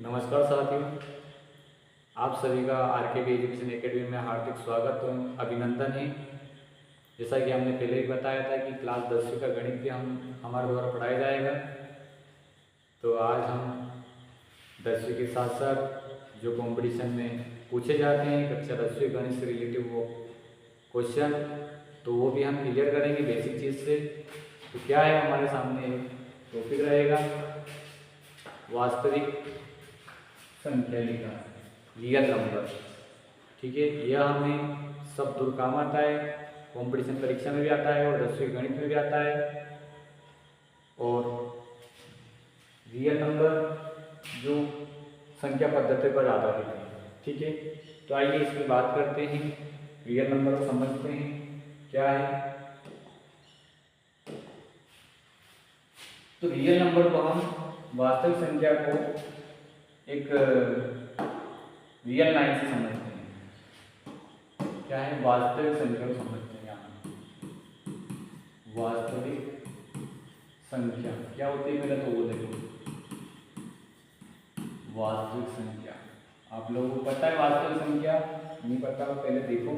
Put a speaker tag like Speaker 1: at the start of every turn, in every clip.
Speaker 1: नमस्कार साथियों, आप सभी का आरके एजुकेशन एकेडमी में हार्दिक स्वागत एवं अभिनंदन है। जैसा कि हमने पहले ही बताया था कि क्लास 10वीं का गणित भी हमारे द्वारा पढ़ाया जाएगा। तो आज हम 10वीं के साथ साथ जो कंपटीशन में पूछे जाते हैं कक्षा 10वीं गणित से रिलेटिव वो क्वेश्चन, तो वो भी हम क्लियर करेंगे बेसिक चीज़ से। तो क्या है, हमारे सामने एक टॉपिक रहेगा, वास्तविक संख्या लिखा, रियल नंबर। ठीक है, यह हमें सब दूर काम आता है, कंपटीशन परीक्षा में भी आता है और 10वीं गणित में भी आता है। और रियल नंबर जो संख्या पद्धति पर आधारित है। ठीक है, तो आइए इस पर बात करते हैं, रियल नंबर को समझते हैं क्या है। तो रियल नंबर को हम वास्तविक संख्या को एक रियल लाइन से समझते हैं। क्या है, वास्तविक संख्या को समझते हैं। यहाँ वास्तविक संख्या क्या होती है, पहले तो वो देखो। वास्तविक संख्या आप लोगों को पता है, वास्तविक संख्या नहीं पता हो पहले देखो।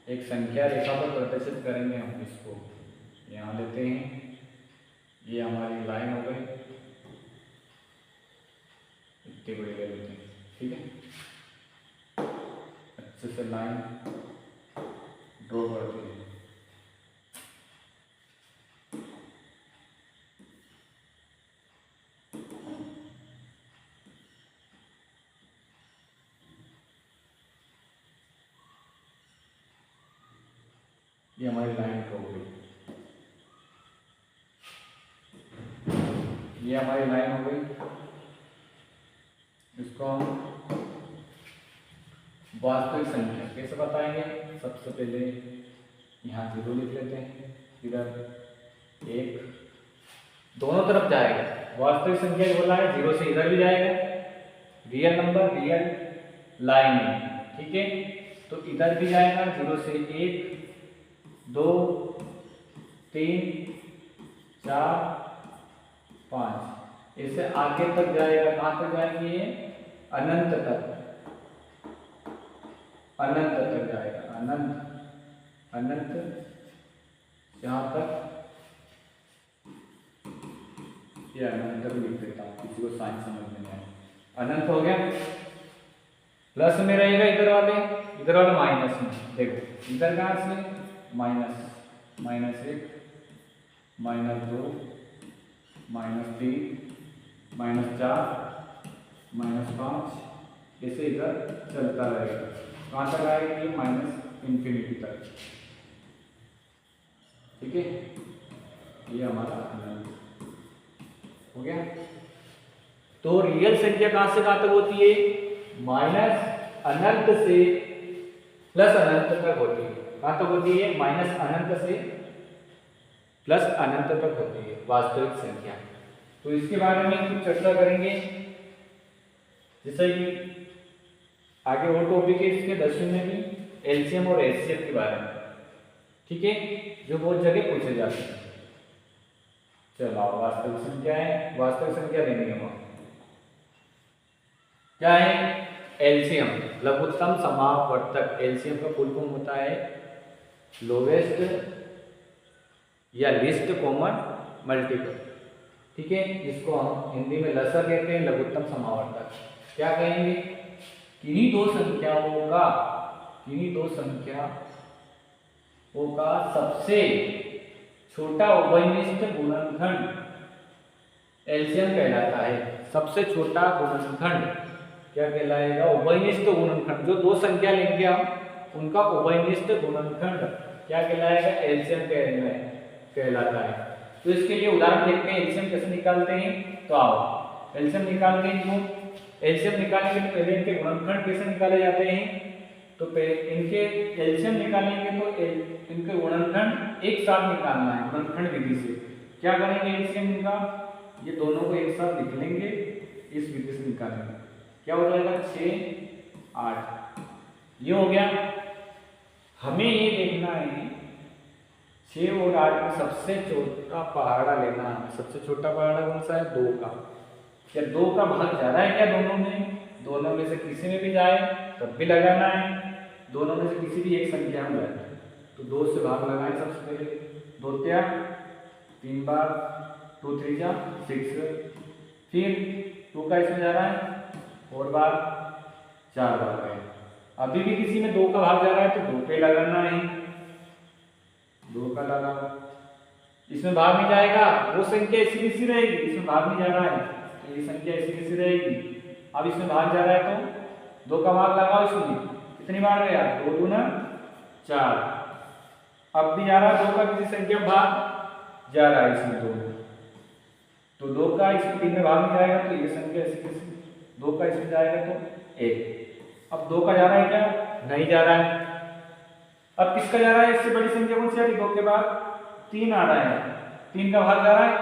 Speaker 1: एक संख्या रेखा पर प्रदर्शित करेंगे हम इसको, यहाँ लेते हैं, ये हमारी लाइन हो गई, इतनी बड़ी ले लेते हैं। ठीक है, अच्छे से लाइन ड्रॉ करते हैं। ये हमारी लाइन ड्रॉ हो गई, ये हमारी लाइन हो गई। इसको हम वास्तविक संख्या कैसे बताएंगे, सबसे पहले यहाँ 0 लिख लेते हैं, इधर 1, दोनों तरफ जाएगा। वास्तविक संख्या बोला है 0 से इधर भी जाएगा, रियल नंबर रियल लाइन है। ठीक है, तो इधर भी जाएगा 0 से 1, 2, 3, 4, 5, ऐसे आगे तक जाएगा। कहाँ तक जाएंगे, अनंत तक, अनंत तक जाएगा, अनंत अनंत, यहाँ तक। ये अनंत तक लिख देता हूँ, किसी को साइन समझ में नहीं आया। अनंत हो गया, प्लस में रहेगा इधर वाले माइनस में। देखो इधर कहाँ से माइनस, -1, -2, -3, -4, -5, ऐसे इधर चलता रहेगा। कहाँ तक आएगा, ये -इंफिनिटी तक। ठीक है, ये हमारा अनंत हो गया। तो रियल संख्या कहाँ से कहाँ तक होती है, माइनस अनंत से प्लस अनंत तक होती है। कहाँ तक होती है, माइनस अनंत से प्लस अनंत तक होती है वास्तविक संख्या। तो इसके बारे में कुछ चर्चा करेंगे, जैसे कि आगे और टॉपिक है इसके 10वीं में भी, एलसीएम और एचसीएफ के बारे में। ठीक है, जो बहुत जगह पूछे जाते हैं। चलो वास्तविक संख्या है, वास्तविक संख्या लेंगे हम। क्या है, एलसीएम लघुत्तम समावर्तक। एलसीएम का फुल फॉर्म होता है लोवेस्ट या लिस्ट कॉमन मल्टीपल। ठीक है, इसको हम हिंदी में लसर कहते हैं, लघुत्तम समावर्तक। क्या कहेंगे, किन्हीं दो संख्याओं का सबसे छोटा उभयनिष्ठ गुणनखंड एलसीएम कहलाता है। सबसे छोटा गुणनखंड क्या कहलाएगा, उभयनिष्ठ गुणनखंड। जो दो संख्या लेंगे हम उनका उभयनिष्ठ गुणनखंड क्या कहलाएगा, एलसीएम कहलाता है। तो इसके लिए उदाहरण देखते हैं, एलसीएम कैसे निकालते हैं। तो आओ एलसीएम निकालते हैं। जो एलसीएम निकालने के लिए पहले इनके गुणनखंड कैसे निकाले जाते हैं, तो पहले इनके एलसीएम निकालेंगे तो इनके गुणनखंड एक साथ निकालना है गुणनखंड विधि से। क्या करेंगे, एलसीएम इनका ये दोनों को एक साथ लिख लेंगे, इस विधि से निकालेंगे। क्या हो जाएगा, 6, 8, ये हो गया। हमें ये देखना है 6 और 8 में सबसे छोटा पहाड़ा लेना है। सबसे छोटा पहाड़ा कौन सा है? 2 का। क्या 2 का भाग जा रहा है क्या दोनों में? दोनों में से किसी में भी जाए तब भी लगाना है। दोनों में से किसी भी एक संख्या में जाए तो 2 से भाग लगाएं सबसे पहले। 2 त्या 3 बार, 2 3 जा 6, फिर 2 का इसमें जा रहा है 4 बार, 4 बार गए। अभी भी किसी में 2 का भाग जा रहा है तो 2 पे लगाना है, 2 का लगा। इसमें भाग नहीं जाएगा वो संख्या इसी सी रहेगी। इसमें भाग नहीं जा रहा है तो ये संख्या इसी सी रहेगी। अब इसमें भाग जा रहा है तो 2 का भाग लगाओ। इसमें कितनी बार गया? 2 दूना 4। अब भी जा रहा है 2 का किसी संख्या में भाग जा रहा है इसमें 2 में, तो 2 का इसमें 3 में भाग नहीं जाएगा तो ये संख्या ऐसी 2 का इसमें जाएगा तो 1। अब 2 का जा रहा है क्या? नहीं जा रहा है। अब किसका जा रहा है? इससे बड़ी संख्या कौन सी आ रही? 2 के बाद 3 आ रहा है। 3 का भाग जा रहा है,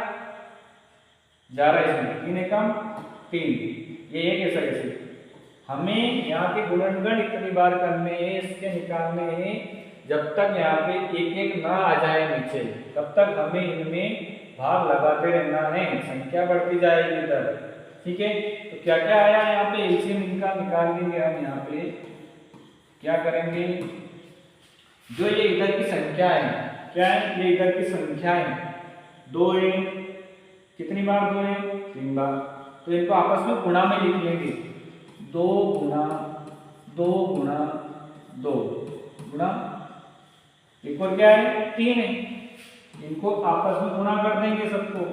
Speaker 1: जा रहा है इसमें 3 एकम 3। ये एक ऐसा कैसे? हमें यहाँ के गुणनखंड इतनी बार करने हैं, इसके निकालने हैं जब तक यहाँ पे एक एक ना आ जाए नीचे, तब तक हमें इनमें भाग लगाते रहना है। संख्या बढ़ती जाएगी इधर, ठीक है। तो क्या क्या आया यहाँ पे? एलसीएम इनका निकाल लेंगे हम। यहाँ पे क्या करेंगे? जो ये इधर की संख्या है, क्या है? ये इधर की संख्या है 2 है। कितनी बार 2 है? 3 बार। तो इनको आपस में गुणा में लिख लेंगे। 2 गुणा 2 गुणा 2 गुणा एक और क्या है? 3 है। इनको आपस में गुणा कर देंगे सबको।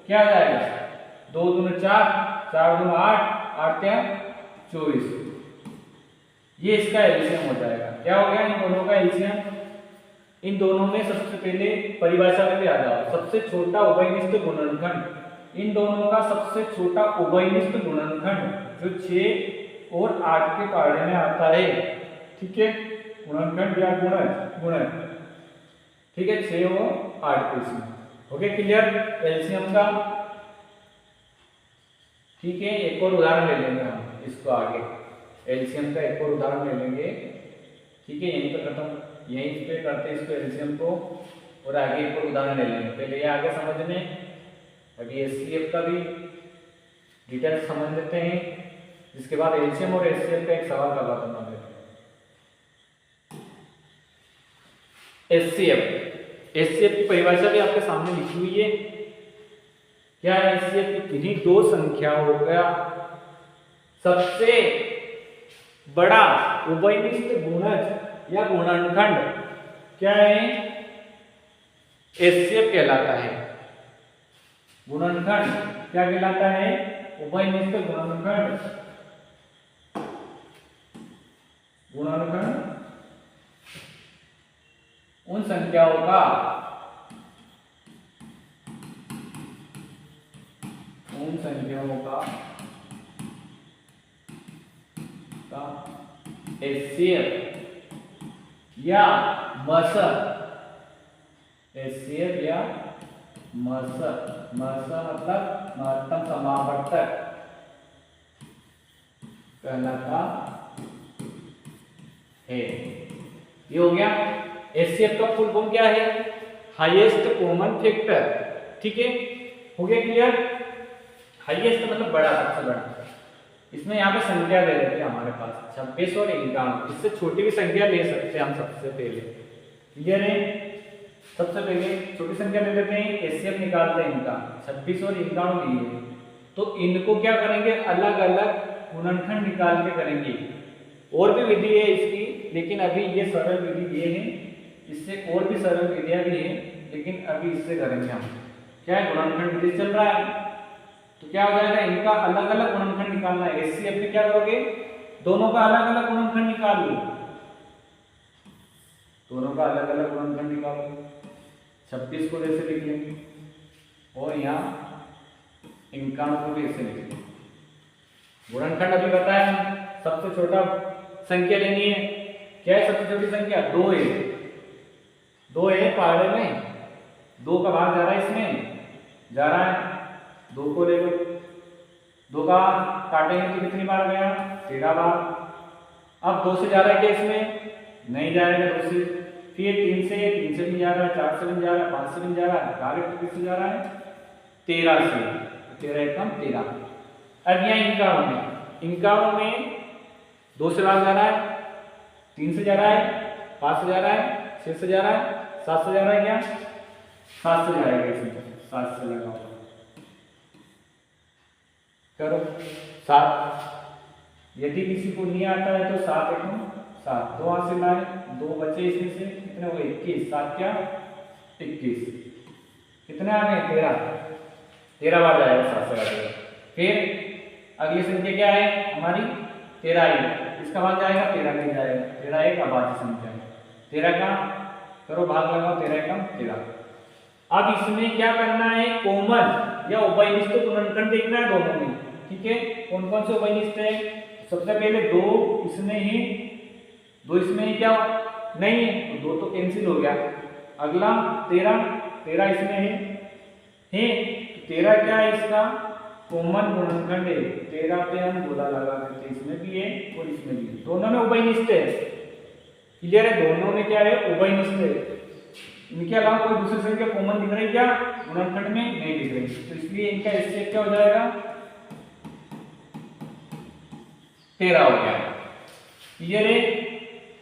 Speaker 1: क्या आ जाएगा? 2 दूना 4, 4 दूना 8, 8 त्या 24। ये इसका एलसीएम हो जाएगा। क्या हो गया इन दोनों का एलसीएम? इन दोनों में सबसे पहले परिभाषा में भी आ जाओ। सबसे छोटा उभयनिष्ठ गुणनखंड, इन दोनों का सबसे छोटा उभयनिष्ठ गुणनखंड जो 6 और 8 के पहाड़े में आता है, ठीक है। गुणनखंड या गुणज, ठीक है। 6 और 8 के इसमें हो गया क्लियर एलसीएम का, ठीक है। एक और उदाहरण ले लेंगे हम इसको आगे। एलसीएम का एक और उदाहरण ले लेंगे, ठीक है। यहीं पर खत्म, यहीं पे करते हैं इसको एलसीएम को, और आगे एक और उदाहरण ले लेंगे। पहले ये आगे समझने, अभी एचसीएफ का भी डिटेल्स समझ लेते हैं, जिसके बाद एलसीएम और एचसीएफ का एक सवाल का बात बना लेते हैं। एचसीएफ की परिभाषा भी आपके सामने लिखी हुई है। क्या है एचसीएफ? किन्हीं 2 संख्याओं का सबसे बड़ा उभयनिष्ठ गुणज या गुणनखंड क्या है? एचसीएफ कहलाता है। गुणनखंड क्या कहलाता है? उभयनिष्ठ गुणनखंड। गुणनखंड उन संख्याओं का एचसीएफ या मसर, एचसीएफ या मसर, मतलब महत्तम समावर्तक कहलाता है। ये हो गया। एचसीएफ का फुल फॉर्म क्या है? हाईएस्ट कॉमन फैक्टर, ठीक है। हो गया क्लियर? हाईएस्ट मतलब बड़ा, सबसे बड़ा। इसमें यहाँ पे संख्या दे देते हैं हमारे पास 26 और 51। इससे छोटी भी संख्या ले सकते हैं हम सबसे पहले, क्लियर है। सबसे पहले छोटी संख्या ले लेते हैं, एचसीएफ निकालते हैं इनका। 26 और 51 लिए तो इनको क्या करेंगे? अलग अलग गुणनखंड निकाल के करेंगे। और भी विधि है इसकी, लेकिन अभी ये सरल विधि ये है। इससे और भी सरल विधियां भी हैं, लेकिन अभी इससे करेंगे हम। क्या है? गुणनखंड विधि चल रहा है, तो क्या हो जाएगा? इनका अलग अलग गुणनखंड निकालना है। एचसीएफ में क्या करोगे? दोनों का अलग अलग गुणनखंड निकाल लो, दोनों का अलग अलग गुणनखंड निकालो। 26 को ऐसे लिख लेंगे और यहाँ 51 को भी ऐसे लिख लेंगे। गुणनखंड अभी बताया, सबसे छोटा संख्या लेनी है। क्या है सबसे छोटी संख्या? 2 है। 2 है पहाड़े में, 2 का भाग जा रहा है, इसमें जा रहा है। 2 को ले लो, 2 का काटेंगे तो कितनी बार गया? 13 बार। अब 2 से जा रहा है क्या इसमें? नहीं जाएगा 2 से, फिर 3 से भी जा रहा है, 4 से भी जा रहा है, 5 से भी जा रहा है, डायरेक्ट किससे जा रहा है 13 से, 13 एकम 13। अब यहाँ इनकाणों में 2 से भाग जा रहा है, 3 से जा रहा है, 5 से जा रहा है, 6 से जा रहा है, 7 से जा रहा है, क्या 7 से जाएगा, इसमें 7 से लगा होगा, करो 7। यदि किसी को नहीं आता है तो 7 एकम 7, 2 हाथ से लाए, 2 बचे इसमें से, कितने हो गए 21, 7 क्या 21, कितने आ गए 13 बार जाएगा 7 से काटेगा। फिर अगली संख्या क्या है हमारी 13 है, इसका भाग जाएगा 13 नहीं जाएगा, 13 एक अभाज्य संख्या है, 13 का करो भाग लगाओ, 13 एकम 13। अब इसमें क्या करना है, कॉमन या उभयनिष्ठ गुणनखंड देखना है दोनों में, ठीक है। कौन कौन से उभयनिष्ठ है, सबसे पहले 2 इसमें ही, 2 इसमें ही क्या नहीं है तो 2 तो कैंसिल हो गया। अगला 13 इसमें है तो 13 क्या है इसका कॉमन गुणनखंड है, 13 पे हम गोला लगा देते हैं, इसमें भी है और इसमें भी है, दोनों में उभयनिष्ठ है, क्लियर है, दोनों में क्या है उभयनिष्ठ है। इनके अलावा कोई दूसरी संख्या कॉमन दिख रही क्या गुणनखंड में, नहीं दिख रही, तो इसलिए इनका एचसीएफ क्या हो जाएगा 13 हो गया, क्लियर है।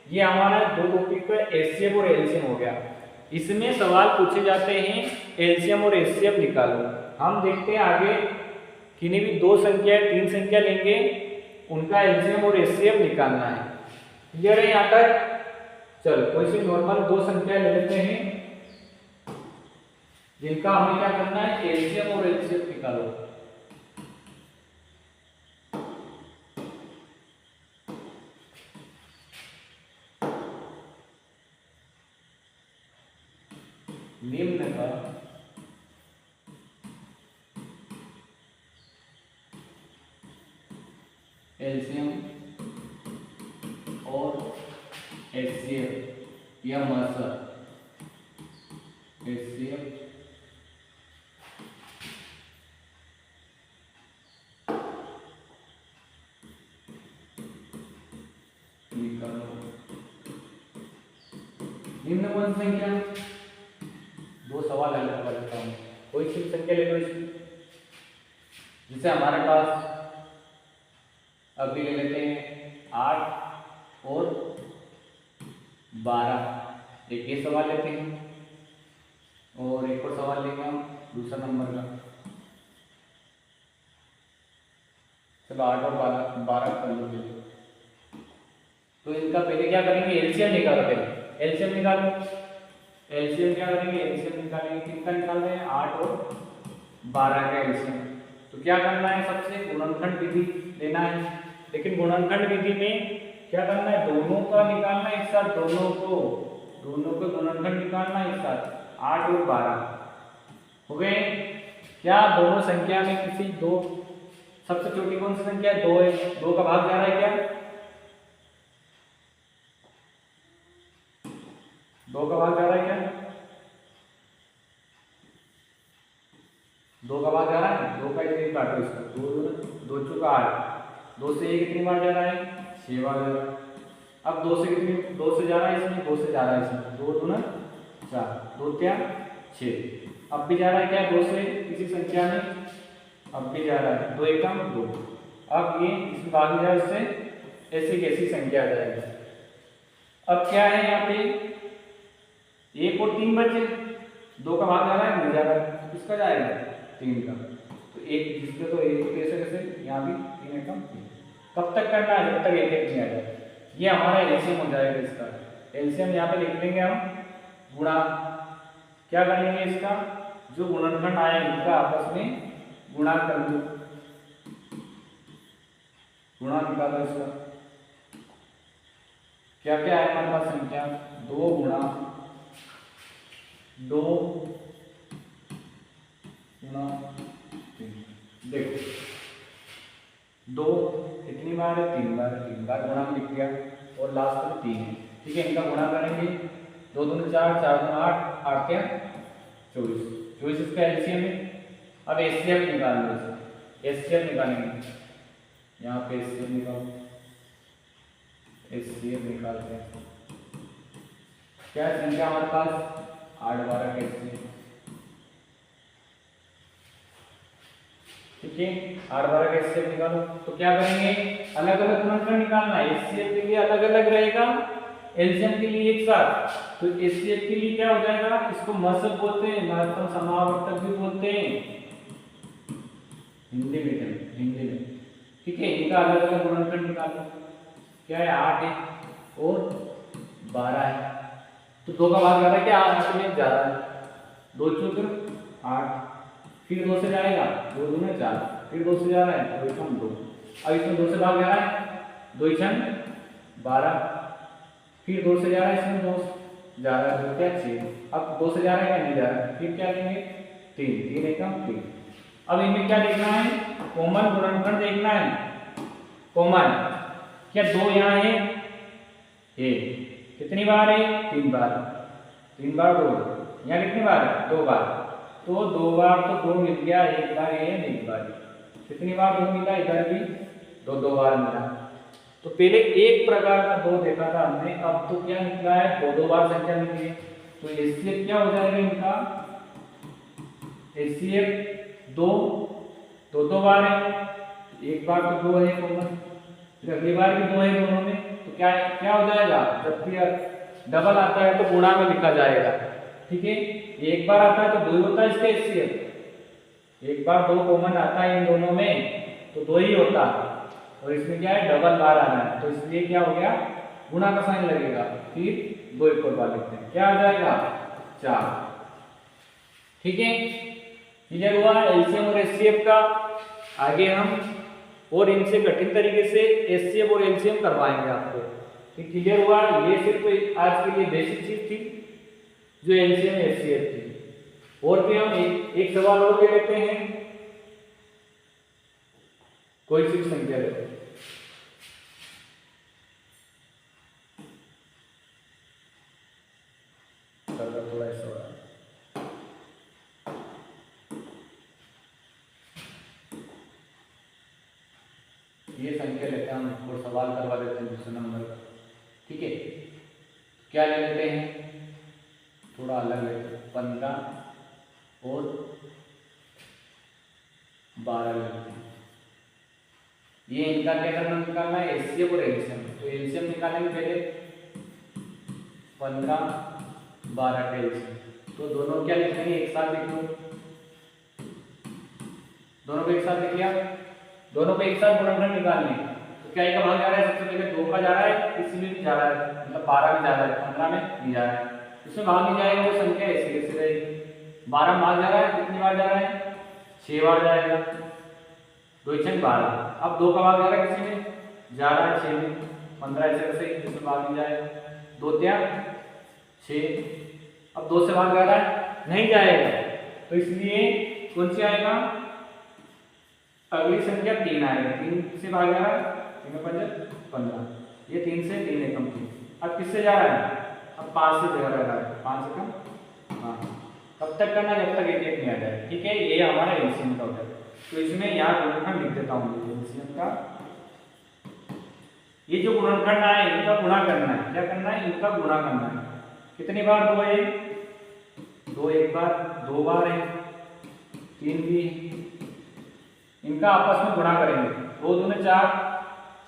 Speaker 1: ये हमारा 2 टॉपिक का एचसीएफ और एलसीएम हो गया। इसमें सवाल पूछे जाते हैं एलसीएम और एचसीएफ निकालो। हम देखते हैं आगे किन्हीं भी 2 संख्या 3 संख्या लेंगे, उनका एलसीएम और एचसीएफ निकालना है, क्लियर है यहाँ तक। चलो कोई सी नॉर्मल 2 संख्या ले लेते हैं जिनका हमें क्या करना है एलसीएम और एचसीएफ निकालो। निम्न का एलसीएम और एचसीएफ या मर्सर, एचसीएफ निकालो। निम्न कौन संख्या, 2 सवाल अलग कर लेता हूँ, कोई सी संख्या ले लो इसकी, जिसे हमारे पास अभी ले लेते हैं 8 और 12, एक ये सवाल लेते हैं और एक और सवाल लेंगे हम दूसरा नंबर का। चलो 8 और 12 कर लो। तो इनका पहले क्या करेंगे एलसीएम निकालो, पहले एलसीएम निकालो। एलसीएम क्या करेंगे एलसीएम निकालेंगे, किसका निकाल रहे हैं 8 और 12 का एलसीएम। तो क्या करना है सबसे गुणनखंड विधि लेना है, लेकिन गुणनखंड विधि में क्या करना है दोनों का निकालना एक साथ, दोनों को गुणनखंड निकालना एक साथ, 8 और 12 हो गए। क्या दोनों संख्या में किसी 2 सबसे छोटी कौन सी संख्या है 2 है, 2 का भाग जा रहा है क्या 2 का भाग जा रहा है क्या 2 का भाग जा रहा है, 2 का एक काटो इसका, 2 चौका 8, 2 से 1 कितनी बार जा रहा है 6 बार जा रहा है। अब 2 से कितनी 2 से जा रहा है इसमें, 2 से जा रहा है इसमें, 2 दूना 4, 2 क्या 6, अब भी जा रहा है क्या 2 से किसी संख्या में, अब भी जा रहा है 2 एकम 2, अब ये इसमें भाग जाए इससे ऐसी कैसी संख्या आ जाएगी। अब क्या है यहाँ पे 1 और 3 बचे, 2 का भाग जा रहा है नहीं जा रहा है, किसका जाएगा 3 का, तो एक जिसके तो एक कैसे कैसे यहाँ भी 3 एकम 3, कब तक करना है जब तक एक नहीं आ जाए। ये हमारा एलसीएम हो जाएगा, इसका एलसीएम यहाँ पे लिख लेंगे हम, गुणा क्या करेंगे इसका जो गुणनखंड आया इनका आपस में गुणा कर दो, गुणा निकालो इसका, क्या क्या है हमारे पास संख्या 2 गुणा 2 गुणा 3, देखो 2 कितनी बार है 3 बार, 3 बार गुणा में लिख दिया और लास्ट में 3 है, ठीक है। इनका गुणा करेंगे 2 दूनी 4, 4 दूनी 8, 8 क्या 24, 24 इसका एलसीएम है। अब एचसीएफ निकाल लो, एचसीएफ निकालेंगे, यहाँ पे एचसीएफ निकालो, एचसीएफ निकालते हैं क्या संख्या हमारे पास 8 12 का एचसीएफ। ठीक है, 8 12 का एचसीएफ निकालो। तो क्या करेंगे, अलग अलग गुणनखंड निकालना है। एचसीएफ के लिए अलग अलग रहेगा, एलसीएम के लिए एक साथ। तो एचसीएफ के लिए क्या हो जाएगा, इसको महत्तम बोलते हैं, महत्तम समावर्तक भी बोलते हैं हिंदी में। ठीक है, इनका अलग अलग गुणनखंड निकालो। क्या है, 8 है और 12 है। तो 2 का भाग ज्यादा, क्या 8 में ज्यादा है, 2 चौके 8, फिर 2 से जाएगा, 2 दूने 4, फिर 2 से जा रहा है 2 एकम 2। अब इसमें 2 से भाग जा रहा है, 2 छन 12, फिर 2 से जा रहा है, इसमें 2 जा रहा है, 2 क्या 6। अब 2 से जा रहा है क्या, नहीं जा रहा है, फिर क्या लेंगे 3, 3 एकम 3। अब इनमें क्या देखना है, कॉमन गुणनखंड देखना है। कॉमन क्या 2 यहाँ है, ये कितनी बार है, 3 बार, 3 बार 2, यहाँ कितनी बार है, 2 बार। तो 2 बार तो 2 मिल गया, 1 बार ये 1 बार, कितनी बार 2 मिला, इधर भी 2 बार मिला। तो पहले एक प्रकार का 2 देखा था हमने, अब तो क्या निकला है, 2 बार संख्या मिली है। तो एचसीएफ क्या हो जाएगा इनका, एचसीएफ 2 बार है, एक बार तो 2 है कॉमन, फिर अगली बार भी 2 है दोनों में। तो क्या हो जाएगा, जब भी डबल आता है तो गुणा में लिखा जाएगा। ठीक है, एक बार आता है तो 2 ही होता है इसके एचसीएफ, एक बार 2 कॉमन आता है इन दोनों में तो 2 ही होता है, और इसमें क्या है, डबल बार आना है, तो इसलिए क्या हो गया, गुणा का साइन लगेगा, फिर 2 एक और बार लिखते हैं, क्या आ जाएगा 4। ठीक है, क्लियर हुआ एलसीएम और एचसीएफ का। आगे हम और इनसे कठिन तरीके से एचसीएफ और एलसीएम करवाएंगे आपको। ठीक, क्लियर हुआ, ये सिर्फ आज के लिए बेसिक चीज थी जो एलसीएम एचसीएफ थी। और फिर हम एक सवाल और ले लेते हैं, कोई सी संख्या लेते हैं। थोड़ा ऐसा हो रहा है, ये संख्या लेते हैं हम और सवाल करवा देते हैं दूसरे नंबर का। ठीक है, क्या ले लेते हैं, थोड़ा अलग लेते हैं, 15 और 12 लेते हैं। ये इनका क्या करना, निकालना है एचसीएफ और एलसीएम। तो एलसीएम निकालेंगे पहले, 15 12 का एलसीएम। तो दोनों क्या लिखेंगे, एक साथ लिख लो, दोनों को एक साथ लिख लिया, दोनों को एक साथ गुणनखंड निकालने। तो क्या का भाग जा रहा है, सबसे पहले 2 का जा रहा है, इसमें भी जा रहा है, मतलब 12 में जा रहा है, 15 में नहीं जा रहा है, इसमें भाग नहीं जाएगा, वो संख्या ऐसे कैसे रहेगी। 12 में भाग जा रहा है, कितनी बार जा रहा है, 6 बार जाएगा, 2 छन 12। अब 2 का भाग जा रहा है, किसी में जा रहा है 6 में, 15 ऐसे कैसे, इसमें भाग नहीं जाएगा, 2 त्या 6। अब 2 से भाग जा रहा है, नहीं जाएगा, तो इसलिए कौन सी आएगा, अगली संख्या 3 आएगा, 3 से भाग जा रहा है, 3 में 5 15, ये 3 से 3 एकम 3। अब किससे जा रहा है, अब 5 से जा रहा है, 5 एकम, हाँ, कब तक करना, जब तक एक नहीं आ जाए। ठीक है, ये हमारा एलसीएम का होता है। तो इसमें यहाँ गुणनखंड लिख देता हूँ एलसीएम का। ये जो गुणनखंड आए इनका गुणा करना है, क्या करना है, इनका गुणा करना है। कितनी बार 2 है, 2 एक बार, 2 बार है, 3 भी, इनका आपस में गुणा करेंगे, 2 दूने 4,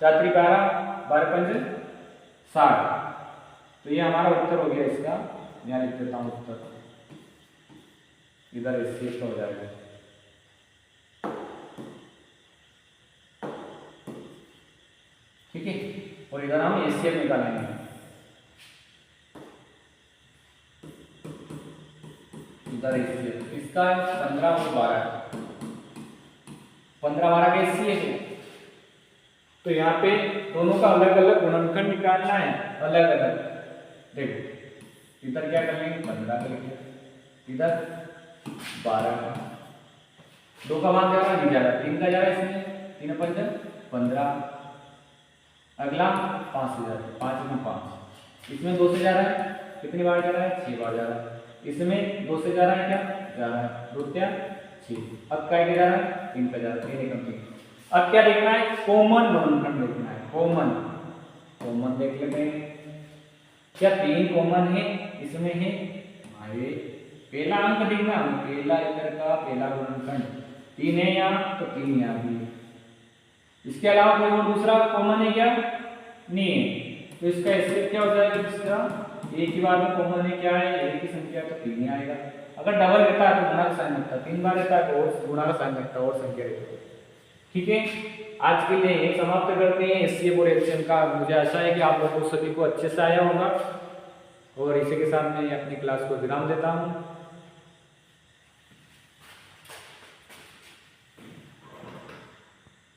Speaker 1: 4 3 12, 12 5 60। तो ये हमारा उत्तर हो गया इसका, यहाँ लिख देता हूँ उत्तर, इधर एचसीएफ का हो जाएगा। ठीक है, और इधर हम एचसीएफ निकालेंगे। इधर एचसीएफ इसका 15 और 12, 15 12 का एचसीएफ है। तो यहाँ पे दोनों का अलग अलग गुणनखंड निकालना है, अलग अलग। देखो इधर क्या कर लेंगे, 15 कर लिया, इधर 12 का, 2 का भाग जा रहा है, नहीं जा रहा, 3 का जा रहा है, इसमें 3 5 15, अगला 5 से जा रहा है, 5 में 5, इसमें 2 से जा रहा है, कितनी बार जा रहा है, 6 बार जा रहा है, इसमें 2 से जा रहा है, क्या जा रहा है, 2 क्या 6। अब क्या जा रहा है, 3 का जा रहा है, 3 एकम 3। अब क्या देखना है, कॉमन गुणनखंड देखना है, कॉमन देख लेते हैं। क्या 3 कॉमन है इसमें है? ये पहला अंक देखना, पहला इधर का पहला गुणनखंड 3 है यहाँ, तो 3 यहाँ भी है। इसके अलावा कोई और दूसरा कॉमन है क्या? नहीं है। तो इसका एसएफ क्या हो जाएगा? इसका एक ही बार में कॉमन है क्या है? एक की संख्या, तो 3 ही आएगा। अगर डबल रहता है तो गुणा का साइन लगता, 3 बार रहता है तो और गुणा का साइन लगता और संख्या रहती है। ठीक है, आज के लिए ये समाप्त करते हैं एचसीएफ और एलसीएम का। मुझे आशा है कि आप लोगों को सभी को अच्छे से आया होगा, और इसी के साथ मैं अपनी क्लास को विराम देता हूँ।